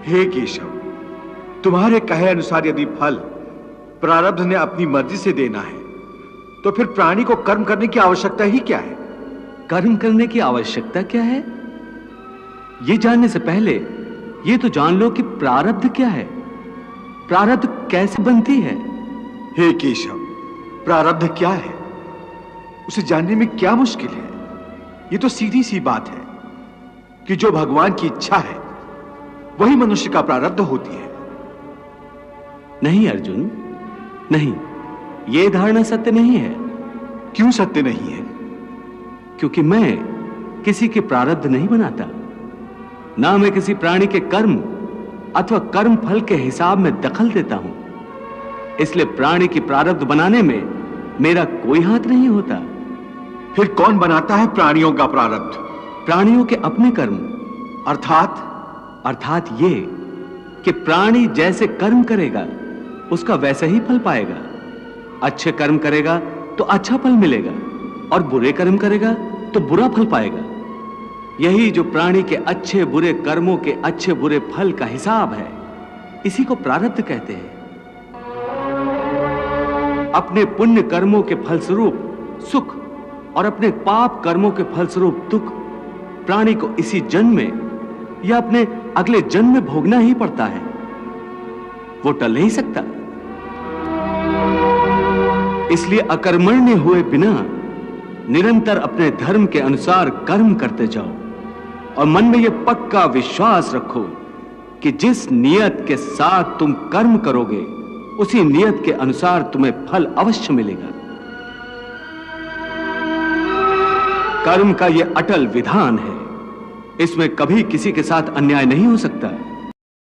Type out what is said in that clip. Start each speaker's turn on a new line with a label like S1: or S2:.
S1: हे केशव, तुम्हारे कहे अनुसार यदि फल प्रारब्ध ने अपनी मर्जी से देना है तो फिर प्राणी को कर्म करने की आवश्यकता ही क्या है?
S2: कर्म करने की आवश्यकता क्या है, यह जानने से पहले यह तो जान लो कि प्रारब्ध क्या है, प्रारब्ध कैसे बनती है।
S1: हे केशव, प्रारब्ध क्या है उसे जानने में क्या मुश्किल है? यह तो सीधी सी बात है कि जो भगवान की इच्छा है वही मनुष्य का प्रारब्ध होती है।
S2: नहीं अर्जुन, नहीं, यह धारणा सत्य नहीं है।
S1: क्यों सत्य नहीं है?
S2: क्योंकि मैं किसी के प्रारब्ध नहीं बनाता, ना मैं किसी प्राणी के कर्म अथवा कर्म फल के हिसाब में दखल देता हूं। इसलिए प्राणी की प्रारब्ध बनाने में मेरा कोई हाथ नहीं होता।
S1: फिर कौन बनाता है प्राणियों का प्रारब्ध?
S2: प्राणियों के अपने कर्म।
S1: अर्थात
S2: ये कि प्राणी जैसे कर्म करेगा उसका वैसा ही फल पाएगा। अच्छे कर्म करेगा तो अच्छा फल मिलेगा और बुरे कर्म करेगा तो बुरा फल पाएगा। यही जो प्राणी के अच्छे बुरे कर्मों के अच्छे बुरे फल का हिसाब है, इसी को प्रारब्ध कहते हैं। अपने पुण्य कर्मों के फलस्वरूप सुख और अपने पाप कर्मों के फलस्वरूप दुख प्राणी को इसी जन्म में या अपने अगले जन्म में भोगना ही पड़ता है, वो टल नहीं सकता। इसलिए अकर्मण्य हुए बिना निरंतर अपने धर्म के अनुसार कर्म करते जाओ और मन में यह पक्का विश्वास रखो कि जिस नियत के साथ तुम कर्म करोगे उसी नियत के अनुसार तुम्हें फल अवश्य मिलेगा। कर्म का यह अटल विधान है, इसमें कभी किसी के साथ अन्याय नहीं हो सकता।